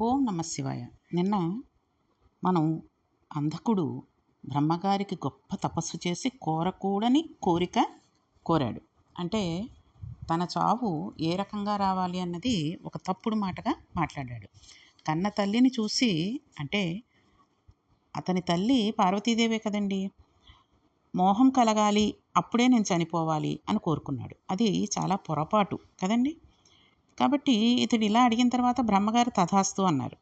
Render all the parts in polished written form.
ఓం నమ శివాయ. నిన్న మనం అంధకుడు బ్రహ్మగారికి గొప్ప తపస్సు చేసి కోరకూడని కోరిక కోరాడు. అంటే తన చావు ఏ రకంగా రావాలి అన్నది ఒక తప్పుడు మాటగా మాట్లాడాడు. కన్న తల్లిని చూసి, అంటే అతని తల్లి పార్వతీదేవే కదండి, మోహం కలగాలి, అప్పుడే నేను చనిపోవాలి అని కోరుకున్నాడు. అది చాలా పొరపాటు కదండి. కాబట్టి ఇతడు ఇలా అడిగిన తర్వాత బ్రహ్మగారు తథాస్తు అన్నారు.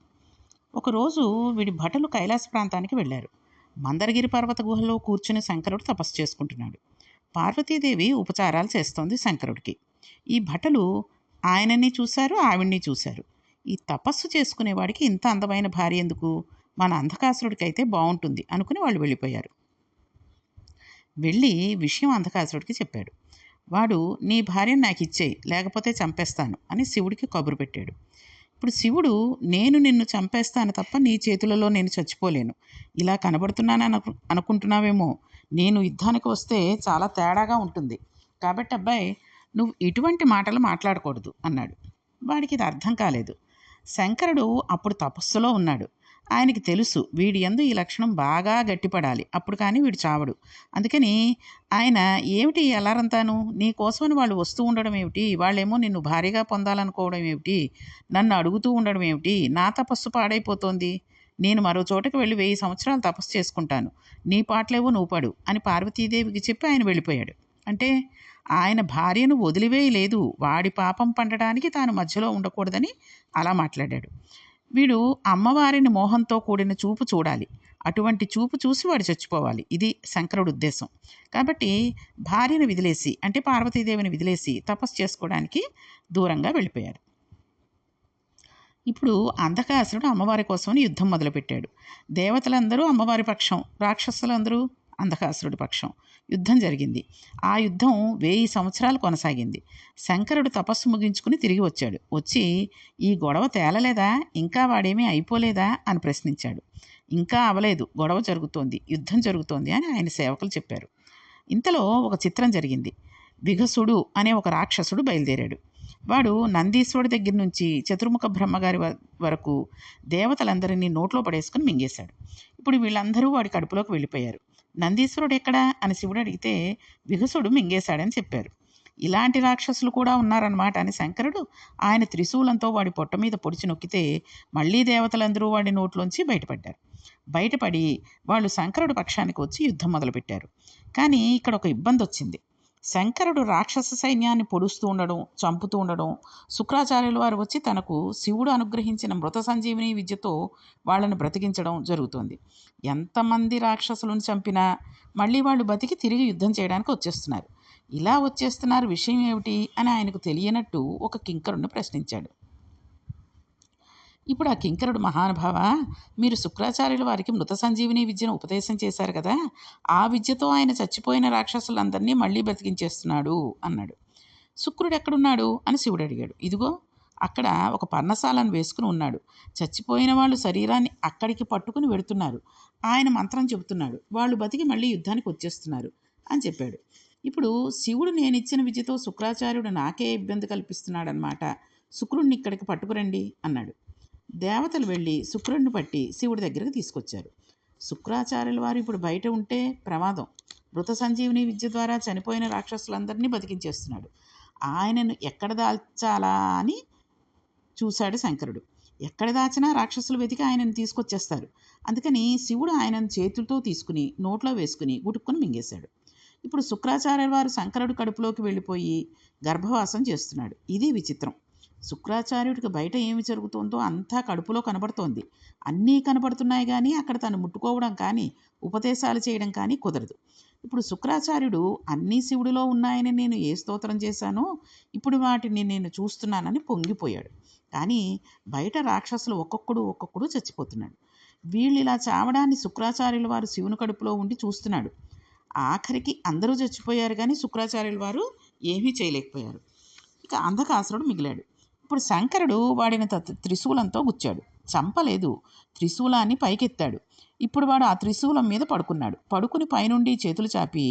ఒకరోజు వీడి భటులు కైలాస ప్రాంతానికి వెళ్ళారు. మందరగిరి పర్వత గుహలో కూర్చుని శంకరుడు తపస్సు చేసుకుంటున్నాడు. పార్వతీదేవి ఉపచారాలు చేస్తోంది శంకరుడికి. ఈ భటులు ఆయనని చూశారు, ఆవిడ్ని చూశారు. ఈ తపస్సు చేసుకునేవాడికి ఇంత అందమైన భార్య ఎందుకు, మన అంధకాసురుడికైతే బాగుంటుంది అనుకుని వాళ్ళు వెళ్ళిపోయారు. వెళ్ళి విషయం అంధకాసురుడికి చెప్పాడు. వాడు, నీ భార్యను నాకు ఇచ్చేయి, లేకపోతే చంపేస్తాను అని శివుడికి కబురు పెట్టాడు. ఇప్పుడు శివుడు, నేను నిన్ను చంపేస్తాను తప్ప నీ చేతులలో నేను చచ్చిపోలేను, ఇలా కనబడుతున్నానని అనుకుంటున్నావేమో, నేను యుద్ధానికి వస్తే చాలా తేడాగా ఉంటుంది, కాబట్టి అబ్బాయి నువ్వు ఇటువంటి మాటలు మాట్లాడకూడదు అన్నాడు. వాడికి ఇది అర్థం కాలేదు. శంకరుడు అప్పుడు తపస్సులో ఉన్నాడు. ఆయనకి తెలుసు వీడి యందు ఈ లక్షణం బాగా గట్టిపడాలి, అప్పుడు కానీ వీడు చావడు. అందుకని ఆయన, ఏమిటి ఎలారంతాను, నీ కోసమని వాళ్ళు వస్తూ ఉండడం ఏమిటి, వాళ్ళేమో నిన్ను భారీగా పొందాలనుకోవడం ఏమిటి, నన్ను అడుగుతూ ఉండడం ఏమిటి, నా తపస్సు పాడైపోతోంది, నేను మరో చోటకి వెళ్ళి 1000 సంవత్సరాలు తపస్సు చేసుకుంటాను, నీ పాటలేవో నువ్వు పడు అని పార్వతీదేవికి చెప్పి ఆయన వెళ్ళిపోయాడు. అంటే ఆయన భార్యను వదిలివేయలేదు, వాడి పాపం పండడానికి తాను మధ్యలో ఉండకూడదని అలా మాట్లాడాడు. వీడు అమ్మవారిని మోహంతో కూడిన చూపు చూడాలి, అటువంటి చూపు చూసి వాడు చచ్చిపోవాలి, ఇది శంకరుడు ఉద్దేశం. కాబట్టి భార్యను విదిలేసి, అంటే పార్వతీదేవిని విదిలేసి తపస్సు చేసుకోవడానికి దూరంగా వెళ్ళిపోయారు. ఇప్పుడు అంధకాసురుడు అమ్మవారి కోసమని యుద్ధం మొదలుపెట్టాడు. దేవతలందరూ అమ్మవారి పక్షం, రాక్షసులందరూ అంధకాసురుడి పక్షం. యుద్ధం జరిగింది. ఆ యుద్ధం 1000 సంవత్సరాలు కొనసాగింది. శంకరుడు తపస్సు ముగించుకుని తిరిగి వచ్చాడు. వచ్చి, ఈ గొడవ తేలలేదా, ఇంకా వాడేమీ అయిపోలేదా అని ప్రశ్నించాడు. ఇంకా అవలేదు, గొడవ జరుగుతోంది, యుద్ధం జరుగుతోంది అని ఆయన సేవకులు చెప్పారు. ఇంతలో ఒక చిత్రం జరిగింది. విఘసుడు అనే ఒక రాక్షసుడు బయలుదేరాడు. వాడు నందీశ్వరుడి దగ్గర నుంచి చతుర్ముఖ బ్రహ్మగారి వరకు దేవతలందరినీ నోట్లో పడేసుకుని మింగేశాడు. ఇప్పుడు వీళ్ళందరూ వాడి కడుపులోకి వెళ్ళిపోయారు. నందీశ్వరుడు ఎక్కడా అని శివుడు అడిగితే విఘసుడు మింగేశాడని చెప్పారు. ఇలాంటి రాక్షసులు కూడా ఉన్నారన్నమాట అని శంకరుడు ఆయన త్రిశూలంతో వాడి పొట్ట మీద పొడిచి నొక్కితే మళ్ళీ దేవతలందరూ వాడి నోట్లోంచి బయటపడ్డారు. బయటపడి వాళ్ళు శంకరుడి పక్షానికి వచ్చి యుద్ధం మొదలుపెట్టారు. కానీ ఇక్కడ ఒక ఇబ్బంది వచ్చింది. శంకరుడు రాక్షస సైన్యాన్ని పొడుస్తూ ఉండడం, చంపుతూ ఉండడం, శుక్రాచార్యుల వారు వచ్చి తనకు శివుడు అనుగ్రహించిన మృత సంజీవిని విద్యతో వాళ్ళని బ్రతికించడం జరుగుతుంది. ఎంతమంది రాక్షసులను చంపినా మళ్ళీ వాళ్ళు బతికి తిరిగి యుద్ధం చేయడానికి వచ్చేస్తున్నారు. ఇలా వచ్చేస్తున్నారు, విషయం ఏమిటి అని ఆయనకు తెలియనట్టు ఒక కింకరుడిని ప్రశ్నించాడు. ఇప్పుడు ఆ కింకరుడు, మహానుభావ, మీరు శుక్రాచార్యుల వారికి మృత సంజీవిని విద్యను ఉపదేశం చేశారు కదా, ఆ విద్యతో ఆయన చచ్చిపోయిన రాక్షసులందరినీ మళ్ళీ బ్రతికించేస్తున్నాడు అన్నాడు. శుక్రుడు ఎక్కడున్నాడు అని శివుడు అడిగాడు. ఇదిగో అక్కడ ఒక పర్ణశాలను వేసుకుని ఉన్నాడు, చచ్చిపోయిన వాళ్ళు శరీరాన్ని అక్కడికి పట్టుకుని వెడుతున్నారు, ఆయన మంత్రం చెబుతున్నాడు, వాళ్ళు బతికి మళ్ళీ యుద్ధానికి వచ్చేస్తున్నారు అని చెప్పాడు. ఇప్పుడు శివుడు నేనిచ్చిన విద్యతో శుక్రాచార్యుడు నాకే ఇబ్బంది కల్పిస్తున్నాడనమాట, శుక్రుడిని ఇక్కడికి పట్టుకురండి అన్నాడు. దేవతలు వెళ్ళి శుక్రుడిని పట్టి శివుడి దగ్గరికి తీసుకొచ్చారు. శుక్రాచార్యుల వారు ఇప్పుడు బయట ఉంటే ప్రమాదం, మృత సంజీవిని విద్య ద్వారా చనిపోయిన రాక్షసులందరినీ బతికించేస్తున్నాడు, ఆయనను ఎక్కడ దాల్చాలా అని చూశాడు శంకరుడు. ఎక్కడ దాచినా రాక్షసులు వెతికి ఆయనను తీసుకొచ్చేస్తారు. అందుకని శివుడు ఆయనను చేతులతో తీసుకుని నోట్లో వేసుకుని గుటుక్కుని మింగేశాడు. ఇప్పుడు శుక్రాచార్యుల వారు శంకరుడు కడుపులోకి వెళ్ళిపోయి గర్భవాసం చేస్తున్నాడు. ఇది విచిత్రం. శుక్రాచార్యుడికి బయట ఏమి జరుగుతుందో అంతా కడుపులో కనబడుతోంది. అన్నీ కనబడుతున్నాయి కానీ అక్కడ తను ముట్టుకోవడం కానీ ఉపదేశాలు చేయడం కానీ కుదరదు. ఇప్పుడు శుక్రాచార్యుడు అన్నీ శివుడిలో ఉన్నాయని నేను ఏ స్తోత్రం చేశానో ఇప్పుడు వాటిని నేను చూస్తున్నానని పొంగిపోయాడు. కానీ బయట రాక్షసులు ఒక్కొక్కడు చచ్చిపోతున్నాడు. వీళ్ళు ఇలా చావడాన్ని శుక్రాచార్యుల వారు శివుని కడుపులో ఉండి చూస్తున్నాడు. ఆఖరికి అందరూ చచ్చిపోయారు కానీ శుక్రాచార్యుల వారు ఏమీ చేయలేకపోయారు. ఇక అంధకాసురుడు మిగిలాడు. ఇప్పుడు శంకరుడు వాడిని త్రిశూలంతో గుచ్చాడు, చంపలేదు, త్రిశూలాన్ని పైకెత్తాడు. ఇప్పుడు వాడు ఆ త్రిశూలం మీద పడుకున్నాడు. పడుకుని పైనుండి చేతులు చాపి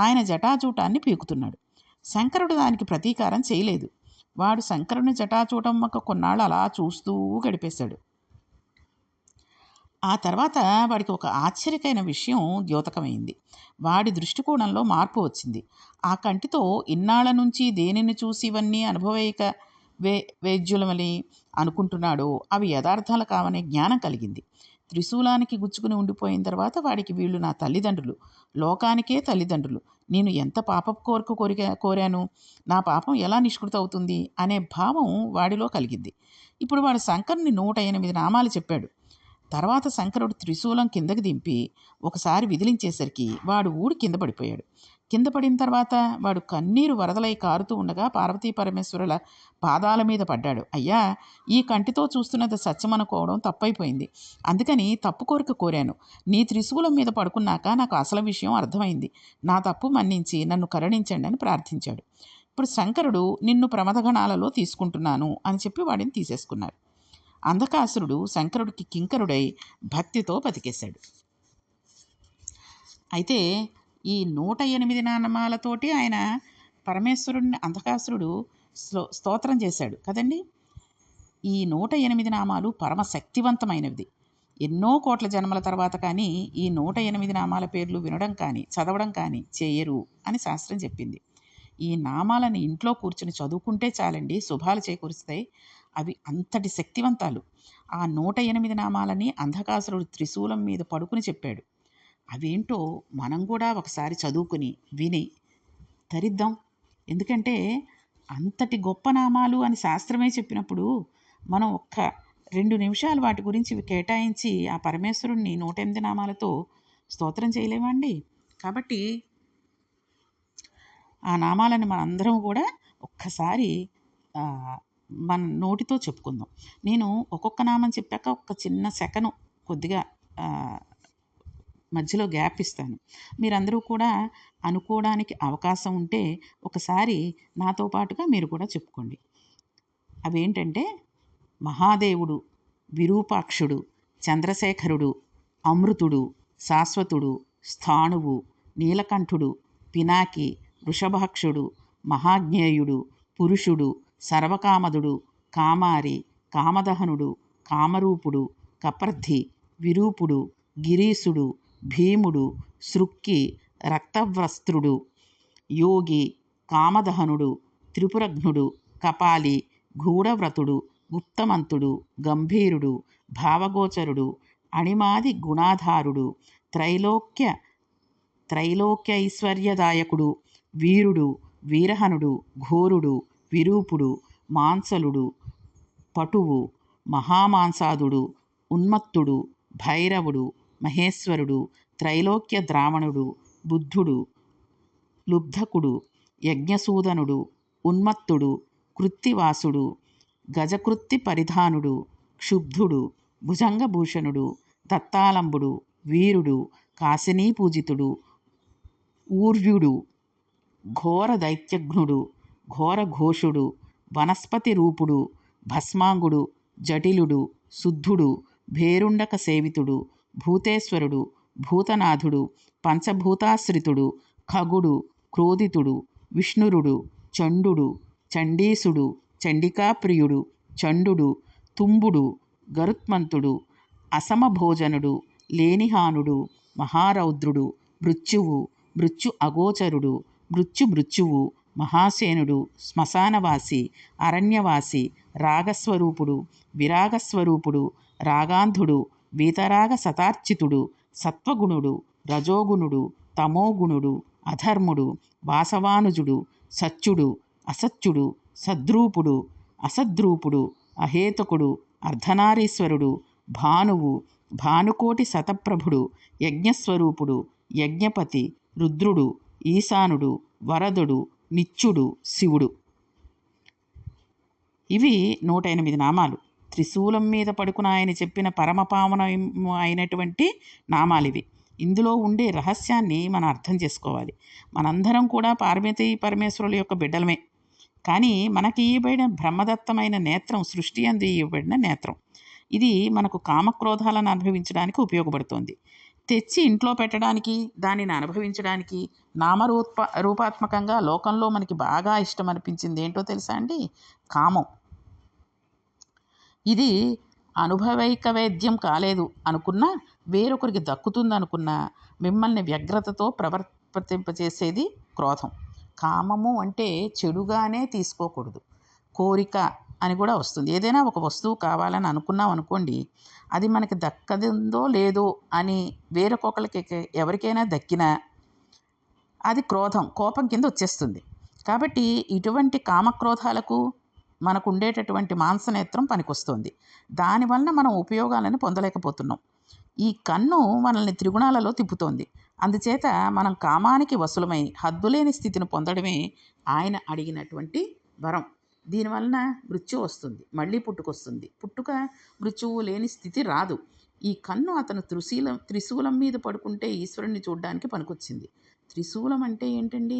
ఆయన జటాచూటాన్ని పీకుతున్నాడు. శంకరుడు దానికి ప్రతీకారం చేయలేదు. వాడు శంకరుని జటాచూటం కొన్నాళ్ళు అలా చూస్తూ గడిపేశాడు. ఆ తర్వాత వాడికి ఒక ఆశ్చర్యకరమైన విషయం ద్యోతకమైంది. వాడి దృష్టికోణంలో మార్పు వచ్చింది. ఆ కంటితో ఇన్నాళ్ల నుంచి దేనిని చూసి ఇవన్నీ అనుభవైక వే వేద్యులమని అనుకుంటున్నాడో అవి యథార్థాలు కావనే జ్ఞానం కలిగింది. త్రిశూలానికి గుచ్చుకుని ఉండిపోయిన తర్వాత వాడికి వీళ్ళు నా తల్లిదండ్రులు, లోకానికే తల్లిదండ్రులు. నేను ఎంత పాపపు కోరాను, నా పాపం ఎలా నిష్కృత అవుతుంది అనే భావం వాడిలో కలిగింది. ఇప్పుడు వాడు శంకరుని 108 నామాలు చెప్పాడు. తర్వాత శంకరుడు త్రిశూలం కిందకి దింపి ఒకసారి విదిలించేసరికి వాడు ఊడి కింద పడిపోయాడు. కింద పడిన తర్వాత వాడు కన్నీరు వరదలై కారుతూ ఉండగా పార్వతీ పరమేశ్వరుల పాదాల మీద పడ్డాడు. అయ్యా, ఈ కంటితో చూస్తున్నది సత్యమనుకోవడం తప్పైపోయింది. అందుకని తప్పు కోరాను. నీ త్రిశూలం మీద పడుకున్నాక నాకు అసలు విషయం అర్థమైంది. నా తప్పు మన్నించి నన్ను కరుణించండి అని ప్రార్థించాడు. ఇప్పుడు శంకరుడు నిన్ను ప్రమథగణాలలో తీసుకుంటున్నాను అని చెప్పి వాడిని తీసేసుకున్నారు. అంధకాసురుడు శంకరుడికి కింకరుడై భక్తితో బతికేశాడు. అయితే ఈ 108 నామాలతోటి ఆయన పరమేశ్వరుడిని అంధకాసురుడు స్తోత్రం చేశాడు కదండి. ఈ 108 నామాలు పరమ శక్తివంతమైనవి. ఎన్నో కోట్ల జన్మల తర్వాత కానీ ఈ 108 నామాల పేర్లు వినడం కానీ చదవడం కానీ చేయరు అని శాస్త్రం చెప్పింది. ఈ నామాలని ఇంట్లో కూర్చుని చదువుకుంటే చాలండి, శుభాలు చేకూరుస్తాయి. అవి అంతటి శక్తివంతాలు. ఆ 108 నామాలని అంధకాసురుడు త్రిశూలం మీద పడుకుని చెప్పాడు. అవేంటో మనం కూడా ఒకసారి చదువుకుని విని తరిద్దాం. ఎందుకంటే అంతటి గొప్ప నామాలు అని శాస్త్రమే చెప్పినప్పుడు మనం ఒక్క 2 నిమిషాలు వాటి గురించి కేటాయించి ఆ పరమేశ్వరుణ్ణి 108 నామాలతో స్తోత్రం చేయలేమండి. కాబట్టి ఆ నామాలను మనందరం కూడా ఒక్కసారి మన నోటితో చెప్పుకుందాం. నేను ఒక్కొక్క నామం చెప్పాక ఒక చిన్న సెకను కొద్దిగా మధ్యలో గ్యాప్ ఇస్తాను. మీరందరూ కూడా అనుకోవడానికి అవకాశం ఉంటే ఒకసారి నాతో పాటుగా మీరు కూడా చెప్పుకోండి. అవేంటంటే మహాదేవుడు, విరూపాక్షుడు, చంద్రశేఖరుడు, అమృతుడు, శాశ్వతుడు, స్థాణువు, నీలకంఠుడు, పినాకి, వృషభాక్షుడు, మహాజ్ఞేయుడు, పురుషుడు, సర్వకామదుడు, కామారి, కామదహనుడు, కామరూపుడు, కపర్ధి, విరూపుడు, గిరీశుడు, భీముడు, సృక్కి, రక్తవస్త్రుడు, యోగి, కామదహనుడు, త్రిపురఘ్నుడు, కపాలి, గూఢవ్రతుడు, గుప్తమంతుడు, గంభీరుడు, భావగోచరుడు, అణిమాది గుణాధారుడు, త్రైలోక్యైశ్వర్యదాయకుడు, వీరుడు, వీరహనుడు, ఘోరుడు, విరూపుడు, మాంసలుడు, పటువు, మహామాంసాదుడు, ఉన్మత్తుడు, భైరవుడు, మహేశ్వరుడు, త్రైలోక్య ద్రావణుడు, బుద్ధుడు, లుబ్ధకుడు, యజ్ఞసూదనుడు, ఉన్మత్తుడు, కృత్తివాసుడు, గజకృత్తి పరిధానుడు, క్షుబ్ధుడు, భుజంగభూషణుడు, దత్తాలంబుడు, వీరుడు, కాశినీ పూజితుడు, ఊర్వ్యుడు, ఘోర దైత్యఘ్నుడు, ఘోరఘోషుడు, వనస్పతి రూపుడు, భస్మాంగుడు, జటిలుడు, శుద్ధుడు, భేరుండక సేవితుడు, భూతేశ్వరుడు, భూతనాథుడు, పంచభూతాశ్రితుడు, ఖగుడు, క్రోధితుడు, విష్ణురుడు, చండుడు, చండీసుడు, చండికాప్రియుడు, చండుడు, తుంబుడు, గరుత్మంతుడు, అసమభోజనుడు, లేనిహానుడు, మహారౌద్రుడు, మృత్యువు, మృత్యు అగోచరుడు, మృత్యువు, మహాసేనుడు, శ్మశానవాసి, అరణ్యవాసి, రాగస్వరూపుడు, విరాగస్వరూపుడు, రాగాంధుడు, వీతరాగ సతార్చితుడు, సత్వగుణుడు, రజోగుణుడు, తమోగుణుడు, అధర్ముడు, వాసవానుజుడు, సత్యుడు, అసత్యుడు, సద్రూపుడు, అసద్రూపుడు, అహేతుకుడు, అర్ధనారీశ్వరుడు, భానువు, భానుకోటి శతప్రభుడు, యజ్ఞస్వరూపుడు, యజ్ఞపతి, రుద్రుడు, ఈశానుడు, వరదుడు, నిత్యుడు, శివుడు. ఇవి 108 నామాలు. త్రిశూలం మీద పడుకుని ఆయన చెప్పిన పరమపావన అయినటువంటి నామాలివి. ఇందులో ఉండే రహస్యాన్ని మనం అర్థం చేసుకోవాలి. మనందరం కూడా పార్వతీ పరమేశ్వరుల యొక్క బిడ్డలమే. కానీ మనకి ఇవ్వబడిన బ్రహ్మదత్తమైన నేత్రం సృష్టి అందు ఇవ్వబడిన నేత్రం. ఇది మనకు కామక్రోధాలను అనుభవించడానికి ఉపయోగపడుతుంది. తెచ్చి ఇంట్లో పెట్టడానికి, దానిని అనుభవించడానికి రూపాత్మకంగా లోకంలో మనకి బాగా ఇష్టం అనిపించింది ఏంటో తెలుసా అండి? కామం. ఇది అనుభవైక వేద్యం కాలేదు అనుకున్నా, వేరొకరికి దక్కుతుందనుకున్నా మిమ్మల్ని వ్యగ్రతతో ప్రవర్తింపచేసేది క్రోధం. కామము అంటే చెడుగానే తీసుకోకూడదు. కోరిక అని కూడా వస్తుంది. ఏదైనా ఒక వస్తువు కావాలని అనుకున్నాం అనుకోండి, అది మనకి దక్కదిందో లేదో అని వేరొకరికి ఎవరికైనా దక్కినా అది క్రోధం, కోపం కింద వచ్చేస్తుంది. కాబట్టి ఇటువంటి కామక్రోధాలకు మనకు ఉండేటటువంటి మాంసనేత్రం పనికొస్తుంది. దానివలన మనం ఉపయోగాలను పొందలేకపోతున్నాం. ఈ కన్ను మనల్ని త్రిగుణాలలో తిప్పుతోంది. అందుచేత మనం కామానికి వశులమై హద్దులేని స్థితిని పొందడమే ఆయన అడిగినటువంటి వరం. దీనివలన మృత్యు వస్తుంది, మళ్ళీ పుట్టుకొస్తుంది. పుట్టుక మృత్యువు లేని స్థితి రాదు. ఈ కన్ను అతను త్రిశూలం మీద పడుకుంటే ఈశ్వరుణ్ణి చూడడానికి పనికొచ్చింది. త్రిశూలం అంటే ఏంటండి?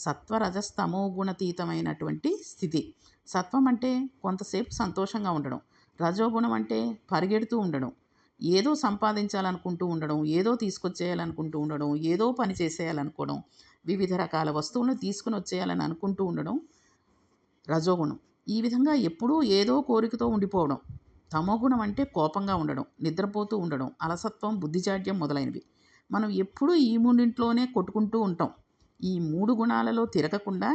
సత్వరజస్తమో గుణతీతమైనటువంటి స్థితి. సత్వం అంటే కొంతసేపు సంతోషంగా ఉండడం, రజోగుణం అంటే పరిగెడుతూ ఉండడం, ఏదో సంపాదించాలనుకుంటూ ఉండడం, ఏదో తీసుకొచ్చేయాలనుకుంటూ ఉండడం, ఏదో పని చేసేయాలనుకోవడం, వివిధ రకాల వస్తువులను తీసుకుని వచ్చేయాలని అనుకుంటూ ఉండడం రజోగుణం. ఈ విధంగా ఎప్పుడూ ఏదో కోరికతో ఉండిపోవడం. తమోగుణం అంటే కోపంగా ఉండడం, నిద్రపోతూ ఉండడం, అలసత్వం, బుద్ధిజాడ్యం మొదలైనవి. మనం ఎప్పుడూ ఈ మూడింట్లోనే కొట్టుకుంటూ ఉంటాం. ఈ 3 గుణాలలో తిరగకుండా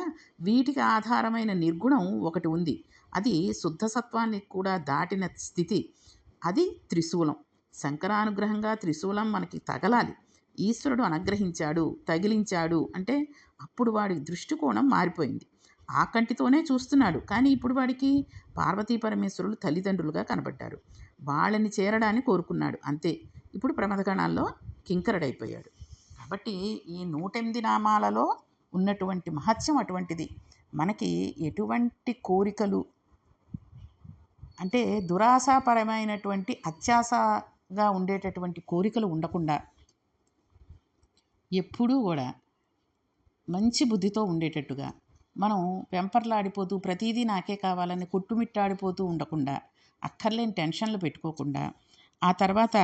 వీటికి ఆధారమైన నిర్గుణం ఒకటి ఉంది. అది శుద్ధసత్వాన్ని కూడా దాటిన స్థితి. అది త్రిశూలం. శంకరానుగ్రహంగా త్రిశూలం మనకి తగలాలి. ఈశ్వరుడు అనుగ్రహించాడు, తగిలించాడు అంటే అప్పుడు వాడి దృష్టికోణం మారిపోయింది. ఆ కంటితోనే చూస్తున్నాడు, కానీ ఇప్పుడు వాడికి పార్వతీ పరమేశ్వరులు తల్లిదండ్రులుగా కనబడ్డారు. వాళ్ళని చేరడాన్ని కోరుకున్నాడు, అంతే. ఇప్పుడు ప్రమథగణాల్లో కింకరుడైపోయాడు. కాబట్టి ఈ 108 నామాలలో ఉన్నటువంటి మహత్యం అటువంటిది. మనకి ఎటువంటి కోరికలు అంటే దురాశాపరమైనటువంటి అత్యాశగా ఉండేటటువంటి కోరికలు ఉండకుండా ఎప్పుడూ కూడా మంచి బుద్ధితో ఉండేటట్టుగా, మనం వెంపర్లాడిపోతూ ప్రతిదీ నాకే కావాలని కొట్టుమిట్టాడిపోతూ ఉండకుండా, అక్కర్లేని టెన్షన్లు పెట్టుకోకుండా, ఆ తర్వాత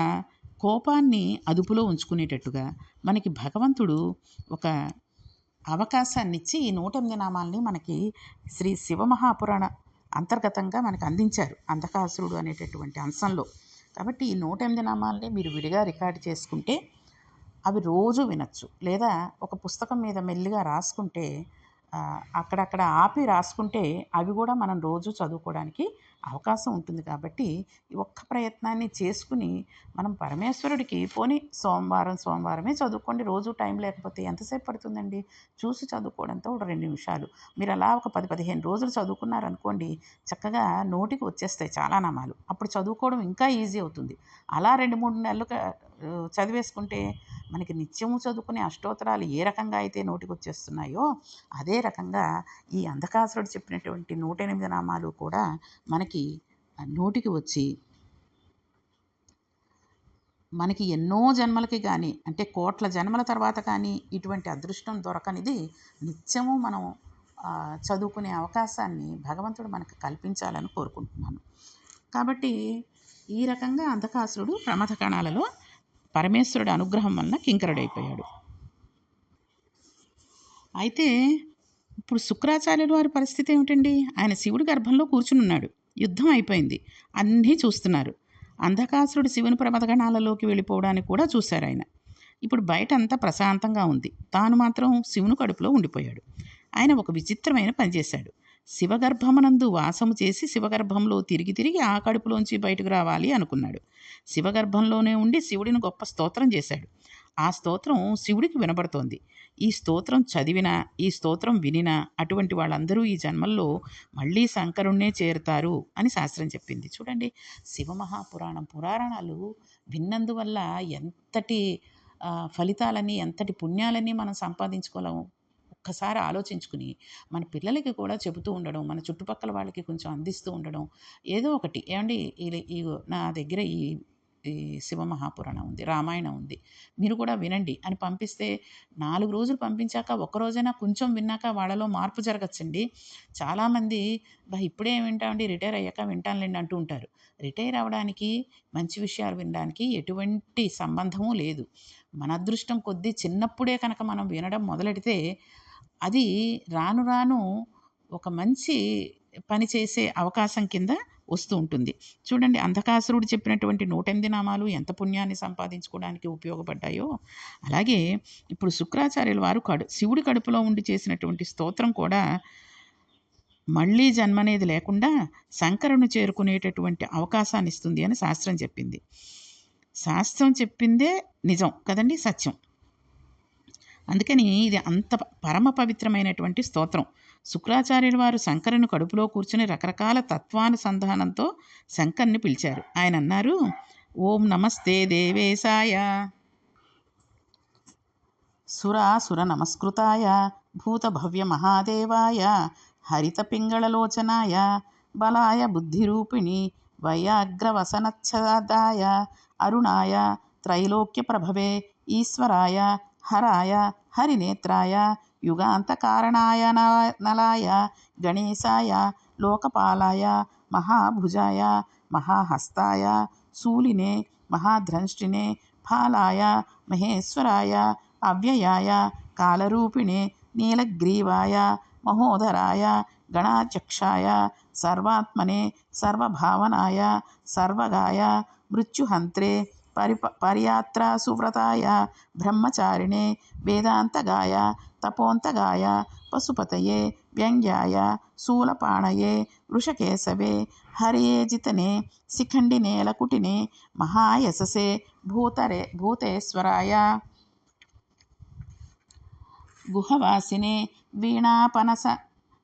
కోపాన్ని అదుపులో ఉంచుకునేటట్టుగా మనకి భగవంతుడు ఒక అవకాశాన్ని ఇచ్చి ఈ 108 నామాల్ని మనకి శ్రీ శివమహాపురాణ అంతర్గతంగా మనకు అందించారు అంధకాసురుడు అనేటటువంటి అంశంలో. కాబట్టి ఈ 108 నామాల్ని మీరు విడిగా రికార్డు చేసుకుంటే అవి రోజు వినొచ్చు, లేదా ఒక పుస్తకం మీద మెల్లిగా రాసుకుంటే అక్కడక్కడ ఆపి రాసుకుంటే అవి కూడా మనం రోజు చదువుకోవడానికి అవకాశం ఉంటుంది. కాబట్టి ఈ ఒక్క ప్రయత్నాన్ని చేసుకుని మనం పరమేశ్వరుడికి పోనీ సోమవారమే చదువుకోండి. రోజు టైం లేకపోతే ఎంతసేపు పడుతుందండి? చూసి చదువుకోవడంతో ఒక 2 నిమిషాలు మీరు అలా ఒక 10-15 రోజులు చదువుకున్నారనుకోండి, చక్కగా నోటికి వచ్చేస్తాయి చాలా నామాలు. అప్పుడు చదువుకోవడం ఇంకా ఈజీ అవుతుంది. అలా 2-3 నెలలు చదివేసుకుంటే మనకి నిత్యము చదువుకునే అష్టోత్తరాలు ఏ రకంగా అయితే నోటికి వచ్చేస్తున్నాయో అదే రకంగా ఈ అంధకాసురుడు చెప్పినటువంటి 108 నామాలు కూడా మనకి నోటికి వచ్చి మనకి ఎన్నో జన్మలకి కానీ, అంటే కోట్ల జన్మల తర్వాత కానీ ఇటువంటి అదృష్టం దొరకనిది నిత్యము మనం చదువుకునే అవకాశాన్ని భగవంతుడు మనకు కల్పించాలని కోరుకుంటున్నాను. కాబట్టి ఈ రకంగా అంధకాసురుడు ప్రమథగణాలలో పరమేశ్వరుడు అనుగ్రహం వలన కింకరుడైపోయాడు. అయితే ఇప్పుడు శుక్రాచార్యుల వారి పరిస్థితి ఏమిటండి? ఆయన శివుడి గర్భంలో కూర్చునున్నాడు. యుద్ధం అయిపోయింది, అన్నీ చూస్తున్నారు. అంధకాసురుడు శివుని ప్రమథగణాలలోకి వెళ్ళిపోవడానికి కూడా చూశారు ఆయన. ఇప్పుడు బయట అంతా ప్రశాంతంగా ఉంది, తాను మాత్రం శివుని కడుపులో ఉండిపోయాడు. ఆయన ఒక విచిత్రమైన పని చేశాడు. శివగర్భమునందు వాసము చేసి శివగర్భంలో తిరిగి తిరిగి ఆ కడుపులోంచి బయటకు రావాలి అనుకున్నాడు. శివగర్భంలోనే ఉండి శివుడిని గొప్ప స్తోత్రం చేశాడు. ఆ స్తోత్రం శివుడికి వినబడుతోంది. ఈ స్తోత్రం చదివినా, ఈ స్తోత్రం వినినా అటువంటి వాళ్ళందరూ ఈ జన్మల్లో మళ్ళీ శంకరుణ్ణే చేరుతారు అని శాస్త్రం చెప్పింది. చూడండి, శివమహాపురాణం పురాణాలు విన్నందువల్ల ఎంతటి ఫలితాలని, ఎంతటి పుణ్యాలని మనం సంపాదించుకోలేము. ఒక్కసారి ఆలోచించుకుని మన పిల్లలకి కూడా చెబుతూ ఉండడం, మన చుట్టుపక్కల వాళ్ళకి కొంచెం అందిస్తూ ఉండడం, ఏదో ఒకటి. ఏమండి, నా దగ్గర ఈ ఈ శివమహాపురాణం ఉంది, రామాయణం ఉంది, మీరు కూడా వినండి అని పంపిస్తే 4 రోజులు పంపించాక ఒక్కరోజైనా కొంచెం విన్నాక వాళ్ళలో మార్పు జరగచ్చండి. చాలామంది ఇప్పుడే వింటామండి, రిటైర్ అయ్యాక వింటానులేండి అంటూ ఉంటారు. రిటైర్ అవ్వడానికి, మంచి విషయాలు వినడానికి ఎటువంటి సంబంధము లేదు. మన అదృష్టం కొద్దీ చిన్నప్పుడే కనుక మనం వినడం మొదలెడితే అది రాను రాను ఒక మంచి పని చేసే అవకాశం కింద వస్తూ ఉంటుంది. చూడండి, అంధకాసురుడు చెప్పినటువంటి 108 నామాలు ఎంత పుణ్యాన్ని సంపాదించుకోవడానికి ఉపయోగపడ్డాయో, అలాగే ఇప్పుడు శుక్రాచార్యుల వారు శివుడి కడుపులో ఉండి చేసినటువంటి స్తోత్రం కూడా మళ్ళీ జన్మనేది లేకుండా శంకరుని చేరుకునేటటువంటి అవకాశాన్ని ఇస్తుంది అని శాస్త్రం చెప్పింది. శాస్త్రం చెప్పిందే నిజం కదండి, సత్యం. అందుకని ఇది అంత పరమ పవిత్రమైనటువంటి స్తోత్రం. శుక్రాచార్యుల వారు శంకరుని కడుపులో కూర్చుని రకరకాల తత్వానుసంధానంతో శంకర్ని పిలిచారు. ఆయన అన్నారు, ఓం నమస్తే దేవేశాయ సురాసుర నమస్కృతాయ భూతభవ్య మహాదేవాయ హరిత పింగళలోచనాయ బలాయ బుద్ధిరూపిణి వయాగ్రవసనచ్ఛదాయ అరుణాయ త్రైలోక్య ప్రభవే ఈశ్వరాయ హరాయ హరినేత్రాయ యుగాంతకారణాయ నలాయ గణేశాయ లోకపాలాయ మహాభుజాయ మహాహస్తాయ శూలినే మహాద్రంష్టినే ఫాలాయ మహేశ్వరాయ అవ్యయాయ కాలరూపిణే నీలగ్రీవాయ మహోదరాయ గణాధ్యక్షాయ సర్వాత్మనే సర్వభావనాయ సర్వగాయ మృత్యుహంత్రే పరియాత్రా సువ్రతాయ బ్రహ్మచారిణే వేదాంతగాయ తపోంతగాయ పశుపతయే వ్యంగ్యాయ శూలపాణయే వృషకేశవే హరియేజితనే శిఖండినే లకుటినే మహాయశసే భూతేశ్వరాయ గుహవాసినే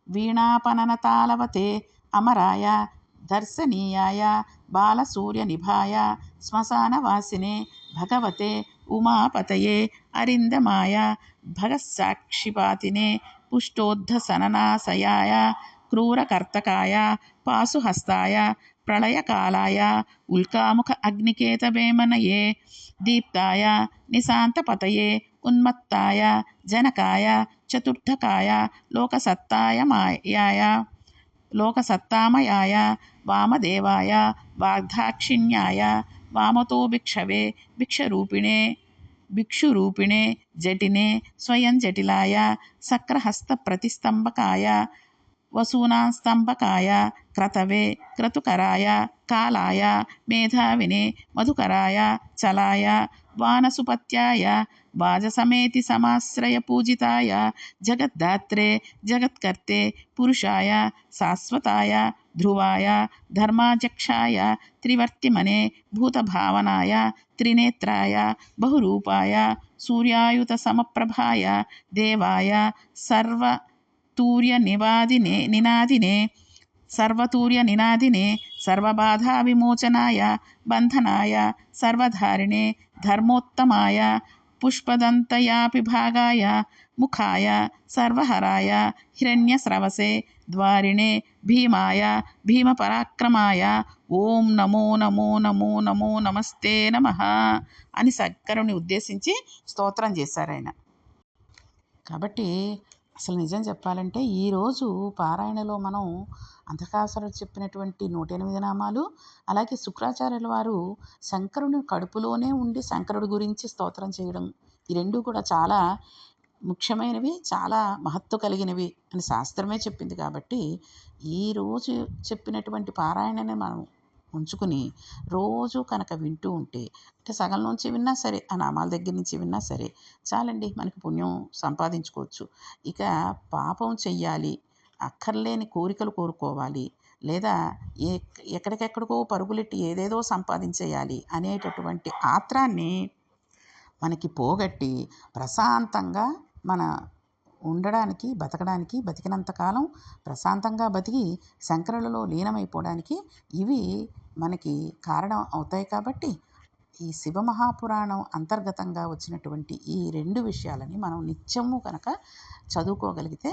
వీణాపననతాళవతే అమరాయ దర్శనీయాయ బాలసూర్యనిభాయ శ్మశానవాసినే భగవతే ఉమాపతయే అరిందమాయ భగసాక్షిపాతినే పుష్టోద్ధసననాశయాయ క్రూరకర్తకాయ పాశుహస్తాయ ప్రళయకాలాయ ఉల్కాముఖ అగ్నికేతవేమనయే దీప్తాయ నిశాంతపతయే ఉన్మత్తాయ జనకాయ చతుర్థకాయ లోకసత్తామయాయ వామదేవాయ వాగ్దాక్షిణ్యాయ వామతో భిక్షవే భిక్షురూపిణే జటినే స్వయం జటిలాయ సక్రహస్త ప్రతిస్తంభకాయ వసూనాస్తంభకాయ క్రతవే క్రతుకరాయ కాలాయ మేధావినే మధుకరాయ చలాయ వానసుపత్యాయ వాజసమేతి సమాశ్రయ పూజితాయ జగద్ధాత్రే జగత్కర్తే పురుషాయ శాశ్వతాయ ధ్రువాయ ధర్మాధ్యక్షాయ త్రివర్తిమనే భూతభావనాయ త్రినేత్రాయ బహురూపాయ సూర్యాయుత సమప్రభాయ దేవాయ సర్వతూర్య నినాదినే సర్వబాధా విమోచనాయ బంధనాయ సర్వధారిణే ధర్మోత్తమాయ పుష్పదంతయాపిభాగాయ ముఖాయ సర్వహరాయ హిరణ్యస్రవసే ద్వారిణే భీమాయ భీమపరాక్రమాయ ఓం నమో నమో నమో నమో నమస్తే నమః అని శంకరుని ఉద్దేశించి స్తోత్రం చేశారు ఆయన. కాబట్టి అసలు నిజం చెప్పాలంటే ఈరోజు పారాయణలో మనం అంధకాసురుడు చెప్పినటువంటి 108 నామాలు, అలాగే శుక్రాచార్యుల వారు శంకరుని కడుపులోనే ఉండి శంకరుడి గురించి స్తోత్రం చేయడం, ఈ రెండు కూడా చాలా ముఖ్యమైనవి, చాలా మహత్వ కలిగినవి అని శాస్త్రమే చెప్పింది. కాబట్టి ఈరోజు చెప్పినటువంటి పారాయణని మనం ఉంచుకుని రోజు కనుక వింటూ ఉంటే, అంటే సగం నుంచి విన్నా సరే, ఆ నామాల దగ్గర నుంచి విన్నా సరే చాలండి, మనకి పుణ్యం సంపాదించుకోవచ్చు. ఇక పాపం చెయ్యాలి, అక్కర్లేని కోరికలు కోరుకోవాలి, లేదా ఎక్కడికెక్కడికో పరుగులెట్టి ఏదేదో సంపాదించేయాలి అనేటటువంటి ఆత్రాన్ని మనకి పోగొట్టి ప్రశాంతంగా మన ఉండడానికి, బతకడానికి, బతికినంతకాలం ప్రశాంతంగా బతికి శంకరులలో లీనమైపోవడానికి ఇవి మనకి కారణం అవుతాయి. కాబట్టి ఈ శివమహాపురాణం అంతర్గతంగా వచ్చినటువంటి ఈ 2 విషయాలని మనం నిత్యము కనుక చదువుకోగలిగితే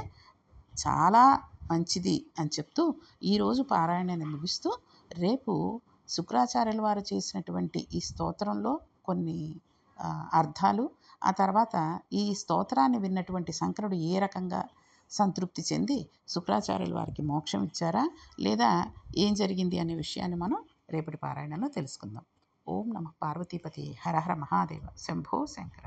చాలా మంచిది అని చెప్తూ ఈరోజు పారాయణాన్ని ముగిస్తూ, రేపు శుక్రాచార్యుల వారు చేసినటువంటి ఈ స్తోత్రంలో కొన్ని అర్థాలు, ఆ తర్వాత ఈ స్తోత్రాన్ని విన్నటువంటి శంకరుడు ఏ రకంగా సంతృప్తి చెంది శుక్రాచార్యుల వారికి మోక్షం ఇచ్చారా లేదా ఏం జరిగింది అనే విషయాన్ని మనం రేపటి పారాయణంలో తెలుసుకుందాం. ఓం నమః పార్వతీపతి హర హర మహాదేవ శంభో శంకర.